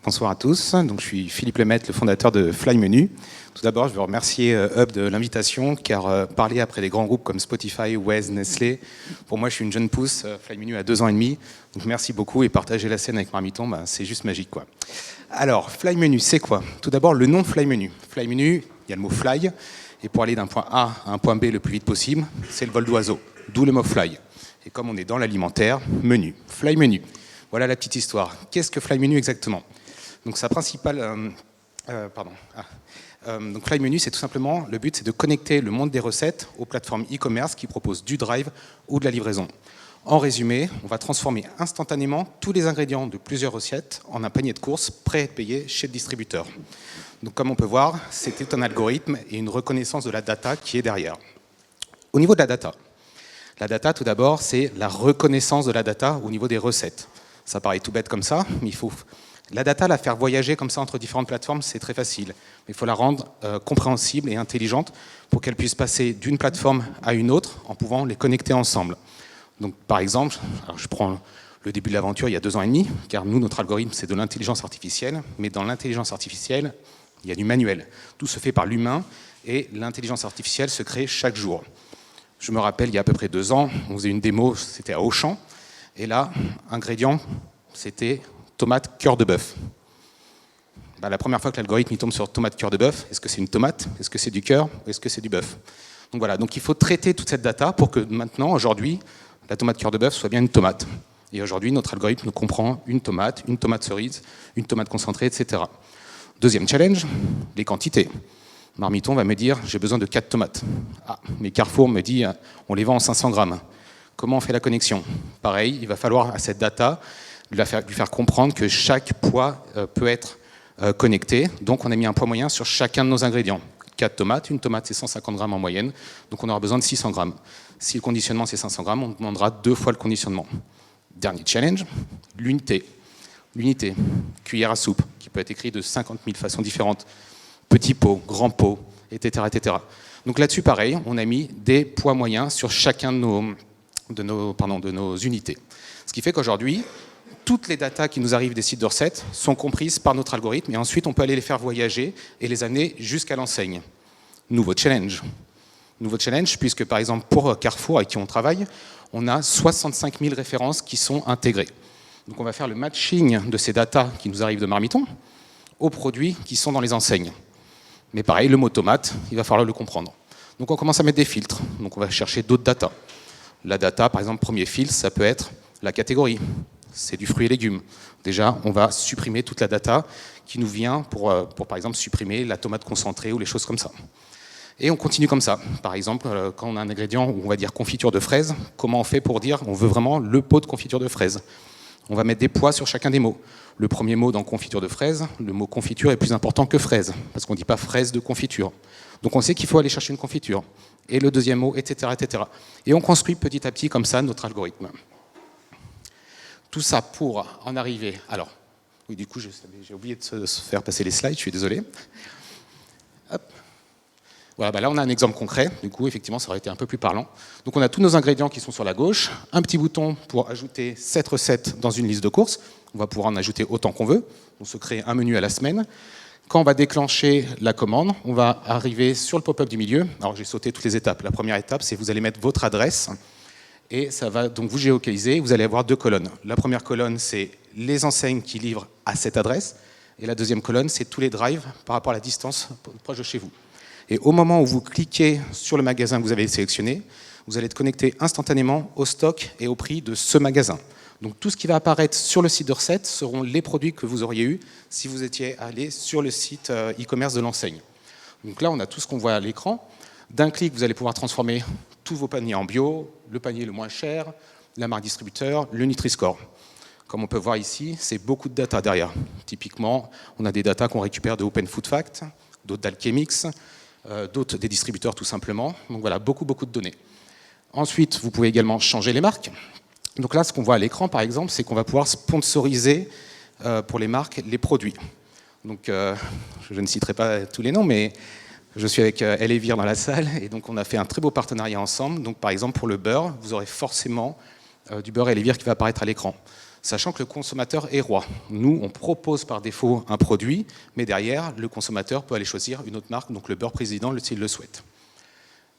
Bonsoir à tous. Donc, je suis Philippe Lemaitre, le fondateur de Flymenu. Tout d'abord, je veux remercier Hub de l'invitation, car parler après des grands groupes comme Spotify, Waze, Nestlé, pour moi, je suis une jeune pousse. Flymenu a 2 ans et demi. Donc, merci beaucoup et partager la scène avec Marmiton, c'est juste magique, quoi. Alors, Flymenu, c'est quoi? Tout d'abord, le nom Flymenu. Flymenu, il y a le mot fly. Et pour aller d'un point A à un point B le plus vite possible, c'est le vol d'oiseau. D'où le mot fly. Et comme on est dans l'alimentaire, menu. Flymenu. Voilà la petite histoire. Qu'est-ce que Flymenu exactement? Donc sa principale... donc Flymenu, c'est tout simplement, le but c'est de connecter le monde des recettes aux plateformes e-commerce qui proposent du drive ou de la livraison. En résumé, on va transformer instantanément tous les ingrédients de plusieurs recettes en un panier de courses prêt à être payé chez le distributeur. Donc comme on peut voir, c'est tout un algorithme et une reconnaissance de la data qui est derrière. Au niveau de la data tout d'abord, c'est la reconnaissance de la data au niveau des recettes. Ça paraît tout bête comme ça, mais il faut... La data, la faire voyager comme ça entre différentes plateformes, c'est très facile. Mais il faut la rendre compréhensible et intelligente pour qu'elle puisse passer d'une plateforme à une autre en pouvant les connecter ensemble. Donc, par exemple, alors je prends le début de l'aventure il y a 2 ans et demi, car nous, notre algorithme, c'est de l'intelligence artificielle. Mais dans l'intelligence artificielle, il y a du manuel. Tout se fait par l'humain et l'intelligence artificielle se crée chaque jour. Je me rappelle, il y a à peu près 2 ans, on faisait une démo, c'était à Auchan. Et là, ingrédient, c'était... tomate cœur de bœuf. La première fois que l'algorithme tombe sur tomate cœur de bœuf, est-ce que c'est une tomate? Est-ce que c'est du cœur? Est-ce que c'est du bœuf? Donc voilà, donc il faut traiter toute cette data pour que maintenant, aujourd'hui, la tomate cœur de bœuf soit bien une tomate. Et aujourd'hui, notre algorithme comprend une tomate cerise, une tomate concentrée, etc. Deuxième challenge, les quantités. Marmiton va me dire, j'ai besoin de 4 tomates. Ah, mais Carrefour me dit, on les vend en 500 grammes. Comment on fait la connexion? Pareil, il va falloir à cette data lui faire comprendre que chaque poids peut être connecté. Donc on a mis un poids moyen sur chacun de nos ingrédients. 4 tomates, une tomate c'est 150 grammes en moyenne, donc on aura besoin de 600 grammes. Si le conditionnement c'est 500 grammes, on demandera 2 fois le conditionnement. Dernier challenge, l'unité. L'unité, cuillère à soupe, qui peut être écrite de 50 000 façons différentes. Petit pot, grand pot, etc. etc. Donc là-dessus, pareil, on a mis des poids moyens sur chacun de nos unités. Ce qui fait qu'aujourd'hui, toutes les datas qui nous arrivent des sites de recettes sont comprises par notre algorithme et ensuite on peut aller les faire voyager et les amener jusqu'à l'enseigne. Nouveau challenge, puisque par exemple pour Carrefour avec qui on travaille, on a 65 000 références qui sont intégrées. Donc on va faire le matching de ces datas qui nous arrivent de Marmiton aux produits qui sont dans les enseignes. Mais pareil, le mot tomate, il va falloir le comprendre. Donc on commence à mettre des filtres, donc on va chercher d'autres datas. La data, par exemple, premier filtre, ça peut être la catégorie. C'est du fruit et légumes. Déjà, on va supprimer toute la data qui nous vient pour par exemple, supprimer la tomate concentrée ou les choses comme ça. Et on continue comme ça. Par exemple, quand on a un ingrédient où on va dire confiture de fraises, comment on fait pour dire on veut vraiment le pot de confiture de fraises? On va mettre des poids sur chacun des mots. Le premier mot dans confiture de fraises, le mot confiture est plus important que fraise, parce qu'on ne dit pas fraise de confiture. Donc on sait qu'il faut aller chercher une confiture. Et le deuxième mot, etc., etc. Et on construit petit à petit comme ça notre algorithme. Tout ça pour en arriver... Alors, oui, du coup, j'ai oublié de se faire passer les slides, je suis désolé. Hop. Voilà, là, on a un exemple concret. Du coup, effectivement, ça aurait été un peu plus parlant. Donc, on a tous nos ingrédients qui sont sur la gauche. Un petit bouton pour ajouter cette recette dans une liste de courses. On va pouvoir en ajouter autant qu'on veut. On se crée un menu à la semaine. Quand on va déclencher la commande, on va arriver sur le pop-up du milieu. Alors, j'ai sauté toutes les étapes. La première étape, c'est que vous allez mettre votre adresse. Et ça va donc vous géolocaliser, vous allez avoir 2 colonnes. La première colonne, c'est les enseignes qui livrent à cette adresse. Et la deuxième colonne, c'est tous les drives par rapport à la distance proche de chez vous. Et au moment où vous cliquez sur le magasin que vous avez sélectionné, vous allez être connecté instantanément au stock et au prix de ce magasin. Donc tout ce qui va apparaître sur le site de recettes seront les produits que vous auriez eus si vous étiez allé sur le site e-commerce de l'enseigne. Donc là, on a tout ce qu'on voit à l'écran. D'un clic, vous allez pouvoir transformer tous vos paniers en bio, le panier le moins cher, la marque distributeur, le Nutri-Score. Comme on peut voir ici, c'est beaucoup de data derrière. Typiquement, on a des data qu'on récupère de Open Food Fact, d'autres d'Alchemix, d'autres des distributeurs tout simplement. Donc voilà, beaucoup de données. Ensuite, vous pouvez également changer les marques. Donc là, ce qu'on voit à l'écran, par exemple, c'est qu'on va pouvoir sponsoriser pour les marques les produits. Donc, je ne citerai pas tous les noms, mais je suis avec Elevir dans la salle, et donc on a fait un très beau partenariat ensemble. Donc par exemple, pour le beurre, vous aurez forcément du beurre Elevir qui va apparaître à l'écran. sachant que le consommateur est roi. Nous, on propose par défaut un produit, mais derrière, le consommateur peut aller choisir une autre marque, donc le beurre président s'il le souhaite.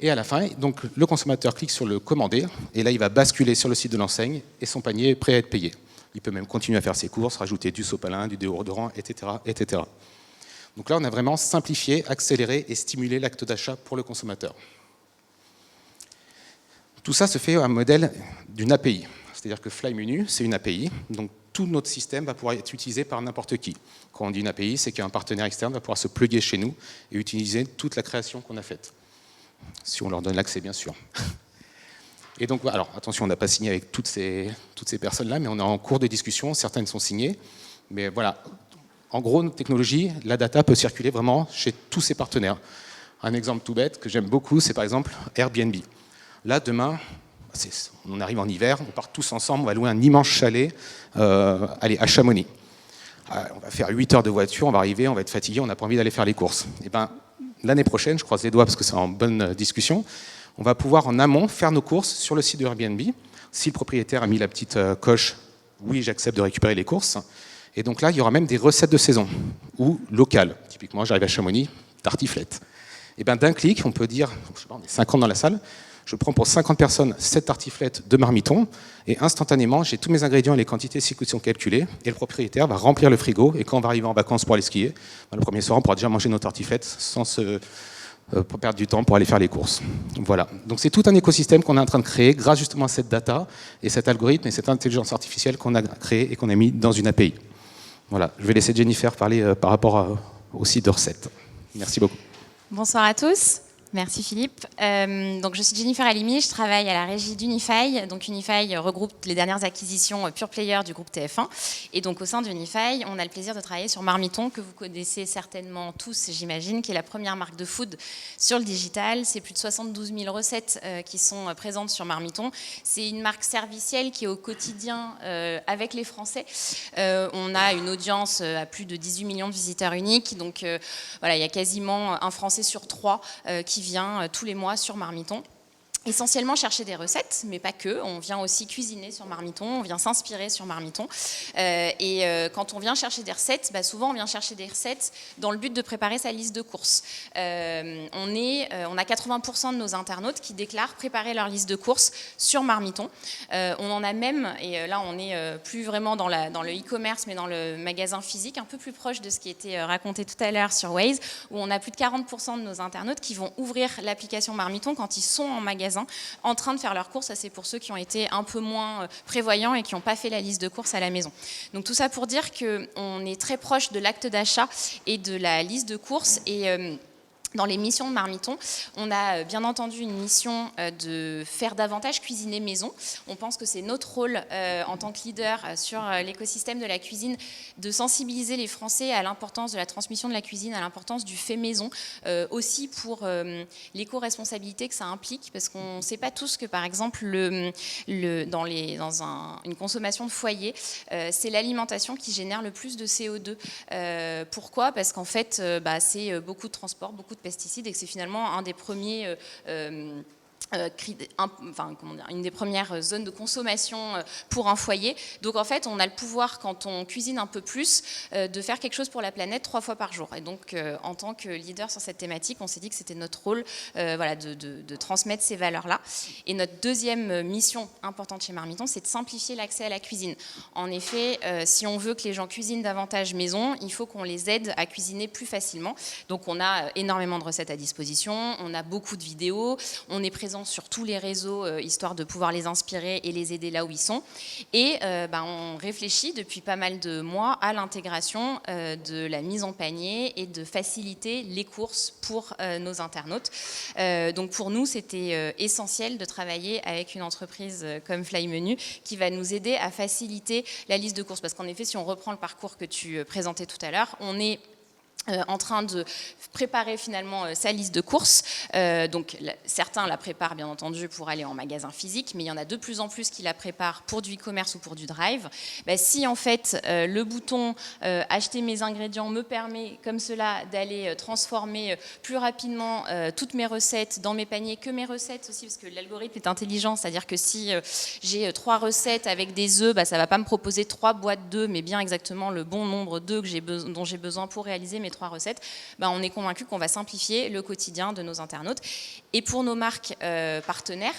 Et à la fin, donc, le consommateur clique sur le commander, et là, il va basculer sur le site de l'enseigne, et son panier est prêt à être payé. Il peut même continuer à faire ses courses, rajouter du sopalin, du déodorant, etc., etc. Donc là, on a vraiment simplifié, accéléré et stimulé l'acte d'achat pour le consommateur. Tout ça se fait à un modèle d'une API. C'est-à-dire que Flymenu, c'est une API, donc tout notre système va pouvoir être utilisé par n'importe qui. Quand on dit une API, c'est qu'un partenaire externe va pouvoir se plugger chez nous et utiliser toute la création qu'on a faite. Si on leur donne l'accès, bien sûr. Et donc, alors attention, on n'a pas signé avec toutes ces personnes-là, mais on est en cours de discussion, certaines sont signées. Mais voilà, en gros, notre technologie, la data peut circuler vraiment chez tous ces partenaires. Un exemple tout bête que j'aime beaucoup, c'est par exemple Airbnb. Là, demain, on arrive en hiver, on part tous ensemble, on va louer un immense chalet à Chamonix. On va faire 8 heures de voiture, on va arriver, on va être fatigué, on n'a pas envie d'aller faire les courses. Et ben, l'année prochaine, je croise les doigts parce que c'est en bonne discussion, on va pouvoir en amont faire nos courses sur le site de Airbnb. Si le propriétaire a mis la petite coche « Oui, j'accepte de récupérer les courses », et donc là, il y aura même des recettes de saison ou locales. Typiquement, j'arrive à Chamonix, tartiflette. Et bien, d'un clic, on peut dire, je sais pas, on est 50 dans la salle, je prends pour 50 personnes 7 tartiflettes de marmiton et instantanément, j'ai tous mes ingrédients et les quantités qui sont calculées et le propriétaire va remplir le frigo et quand on va arriver en vacances pour aller skier, le premier soir, on pourra déjà manger nos tartiflettes sans pour perdre du temps pour aller faire les courses. Voilà. Donc c'est tout un écosystème qu'on est en train de créer grâce justement à cette data et cet algorithme et cette intelligence artificielle qu'on a créé et qu'on a mis dans une API. Voilà. Je vais laisser Jennifer parler par rapport au site de recettes. Merci beaucoup. Bonsoir à tous. Merci Philippe. Donc je suis Jennifer Halimi, je travaille à la régie d'Unify. Donc Unify regroupe les dernières acquisitions pure player du groupe TF1. Et donc au sein d'Unify, on a le plaisir de travailler sur Marmiton, que vous connaissez certainement tous, j'imagine, qui est la première marque de food sur le digital. C'est plus de 72 000 recettes qui sont présentes sur Marmiton. C'est une marque servicielle qui est au quotidien avec les Français. On a une audience à plus de 18 millions de visiteurs uniques. Donc voilà, il y a quasiment un Français sur 3 qui vient tous les mois sur Marmiton. Essentiellement chercher des recettes, mais pas que. On vient aussi cuisiner sur Marmiton, on vient s'inspirer sur Marmiton. Quand on vient chercher des recettes, souvent on vient chercher des recettes dans le but de préparer sa liste de courses. On a 80% de nos internautes qui déclarent préparer leur liste de courses sur Marmiton. On en a même, et là on n'est plus vraiment dans le e-commerce, mais dans le magasin physique, un peu plus proche de ce qui était raconté tout à l'heure sur Waze, où on a plus de 40% de nos internautes qui vont ouvrir l'application Marmiton quand ils sont en magasin en train de faire leurs courses. Ça, c'est pour ceux qui ont été un peu moins prévoyants et qui n'ont pas fait la liste de courses à la maison. Donc tout ça pour dire qu'on est très proche de l'acte d'achat et de la liste de courses. Et dans les missions de Marmiton, on a bien entendu une mission de faire davantage cuisiner maison. On pense que c'est notre rôle en tant que leader sur l'écosystème de la cuisine, de sensibiliser les Français à l'importance de la transmission de la cuisine, à l'importance du fait maison, aussi pour l'éco-responsabilité que ça implique, parce qu'on ne sait pas tous que, par exemple, dans une consommation de foyer, c'est l'alimentation qui génère le plus de CO2. Pourquoi ? Parce qu'en fait, c'est beaucoup de transport, beaucoup de pesticides et que c'est finalement un des premiers une des premières zones de consommation pour un foyer. Donc en fait, on a le pouvoir, quand on cuisine un peu plus, de faire quelque chose pour la planète 3 fois par jour. Et donc, en tant que leader sur cette thématique, on s'est dit que c'était notre rôle de transmettre ces valeurs-là. Et notre deuxième mission importante chez Marmiton, c'est de simplifier l'accès à la cuisine. En effet, si on veut que les gens cuisinent davantage maison, il faut qu'on les aide à cuisiner plus facilement. Donc on a énormément de recettes à disposition, on a beaucoup de vidéos, on est présent sur tous les réseaux, histoire de pouvoir les inspirer et les aider là où ils sont. Et on réfléchit depuis pas mal de mois à l'intégration de la mise en panier et de faciliter les courses pour nos internautes. Donc pour nous, c'était essentiel de travailler avec une entreprise comme Flymenu qui va nous aider à faciliter la liste de courses. Parce qu'en effet, si on reprend le parcours que tu présentais tout à l'heure, on est en train de préparer finalement sa liste de courses. Donc certains la préparent bien entendu pour aller en magasin physique, mais il y en a de plus en plus qui la préparent pour du e-commerce ou pour du drive. Si en fait le bouton acheter mes ingrédients me permet comme cela d'aller transformer plus rapidement toutes mes recettes dans mes paniers, que mes recettes aussi, parce que l'algorithme est intelligent, c'est-à-dire que si j'ai 3 recettes avec des œufs, ça ne va pas me proposer 3 boîtes d'œufs, mais bien exactement le bon nombre d'œufs dont j'ai besoin pour réaliser mes 3 recettes, on est convaincu qu'on va simplifier le quotidien de nos internautes. Et pour nos marques partenaires,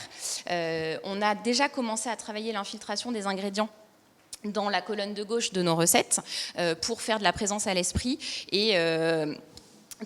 on a déjà commencé à travailler l'infiltration des ingrédients dans la colonne de gauche de nos recettes pour faire de la présence à l'esprit et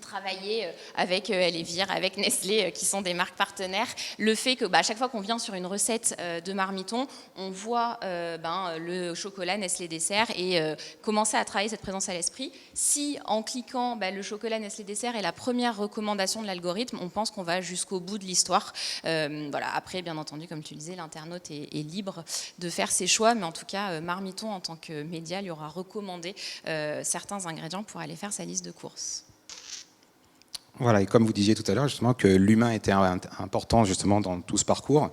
travailler avec Elevir, avec Nestlé, qui sont des marques partenaires. Le fait que à chaque fois qu'on vient sur une recette de marmiton, on voit le chocolat Nestlé Dessert et commencer à travailler cette présence à l'esprit. Si en cliquant, le chocolat Nestlé Dessert est la première recommandation de l'algorithme, on pense qu'on va jusqu'au bout de l'histoire. Après, bien entendu, comme tu le disais, l'internaute est libre de faire ses choix, mais en tout cas, Marmiton, en tant que média, lui aura recommandé certains ingrédients pour aller faire sa liste de courses. Voilà, et comme vous disiez tout à l'heure, justement, que l'humain était important justement dans tout ce parcours.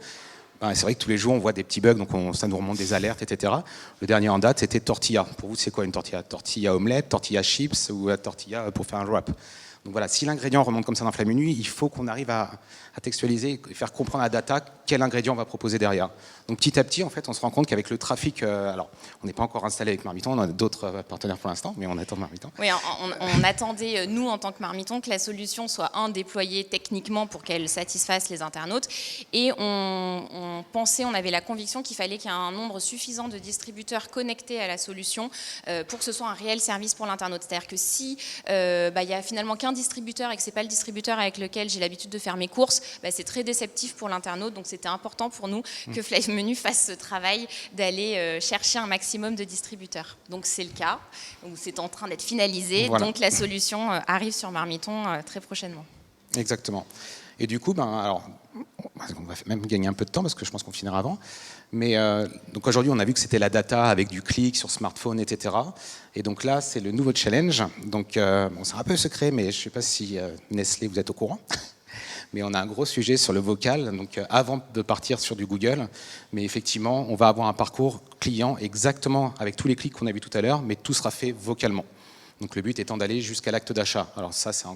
C'est vrai que tous les jours, on voit des petits bugs, donc ça nous remonte des alertes, etc. Le dernier en date, c'était tortilla. Pour vous, c'est quoi une tortilla? Tortilla omelette, tortilla chips ou tortilla pour faire un wrap? Donc voilà, si l'ingrédient remonte comme ça dans Flemme Nuit, il faut qu'on arrive à textualiser et faire comprendre à la data quel ingrédient on va proposer derrière. Donc petit à petit, en fait, on se rend compte qu'avec le trafic, alors on n'est pas encore installé avec Marmiton, on a d'autres partenaires pour l'instant, mais on attend Marmiton. Oui, on attendait, nous, en tant que Marmiton, que la solution soit, déployée techniquement pour qu'elle satisfasse les internautes, et on pensait, on avait la conviction qu'il fallait qu'il y ait un nombre suffisant de distributeurs connectés à la solution pour que ce soit un réel service pour l'internaute. C'est-à-dire que si il y a finalement qu'un distributeur et que c'est pas le distributeur avec lequel j'ai l'habitude de faire mes courses, c'est très déceptif pour l'internaute. Donc c'était important pour nous que Flemme Menu fasse ce travail d'aller chercher un maximum de distributeurs. Donc c'est le cas, c'est en train d'être finalisé. Voilà. Donc la solution arrive sur Marmiton très prochainement. Exactement. Et du coup, alors, on va même gagner un peu de temps parce que je pense qu'on finira avant. Mais donc aujourd'hui, on a vu que c'était la data avec du clic sur smartphone, etc. Et donc là, c'est le nouveau challenge. Donc c'est un peu secret, mais je ne sais pas si Nestlé, vous êtes au courant. Mais on a un gros sujet sur le vocal, donc avant de partir sur du Google. Mais effectivement, on va avoir un parcours client exactement avec tous les clics qu'on a vus tout à l'heure, mais tout sera fait vocalement. Donc le but étant d'aller jusqu'à l'acte d'achat. Alors ça, c'est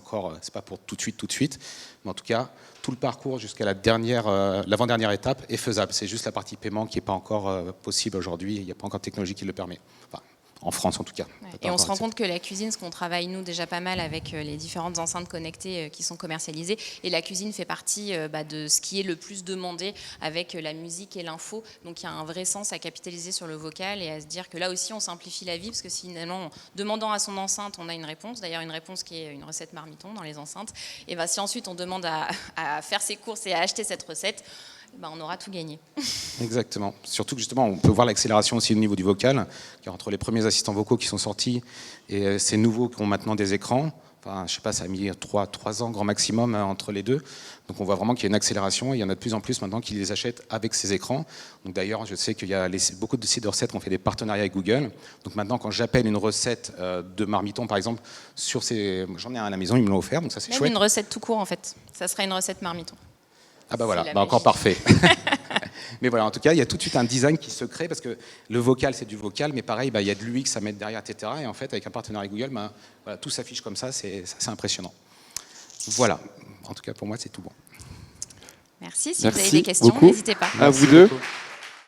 pas pour tout de suite, mais en tout cas, tout le parcours jusqu'à l'avant-dernière étape est faisable. C'est juste la partie paiement qui n'est pas encore possible aujourd'hui. Il n'y a pas encore de technologie qui le permet. Enfin, en France en tout cas. Ouais. Et on se rend compte que la cuisine, ce qu'on travaille nous déjà pas mal avec les différentes enceintes connectées qui sont commercialisées, et la cuisine fait partie de ce qui est le plus demandé avec la musique et l'info. Donc il y a un vrai sens à capitaliser sur le vocal et à se dire que là aussi on simplifie la vie, parce que finalement, en demandant à son enceinte, on a une réponse. D'ailleurs une réponse qui est une recette Marmiton dans les enceintes. Et si ensuite on demande à faire ses courses et à acheter cette recette, on aura tout gagné. Exactement. Surtout que justement, on peut voir l'accélération aussi au niveau du vocal, car entre les premiers assistants vocaux qui sont sortis et ces nouveaux qui ont maintenant des écrans, enfin, je sais pas, ça a mis 3 ans grand maximum entre les deux. Donc on voit vraiment qu'il y a une accélération et il y en a de plus en plus maintenant qui les achètent avec ces écrans. Donc d'ailleurs, je sais qu'il y a beaucoup de sites de recettes qui ont fait des partenariats avec Google. Donc maintenant, quand j'appelle une recette de Marmiton, par exemple, j'en ai un à la maison, ils me l'ont offert, donc ça c'est chouette. Même une recette tout court en fait, ça serait une recette Marmiton. Ah voilà, encore parfait. Mais voilà, en tout cas, il y a tout de suite un design qui se crée, parce que le vocal, c'est du vocal, mais pareil, il y a de l'UX à mettre derrière, etc. Et en fait, avec un partenariat Google, voilà, tout s'affiche comme ça, c'est impressionnant. Voilà, en tout cas, pour moi, c'est tout bon. Merci. Si vous avez des questions, n'hésitez pas. À vous deux.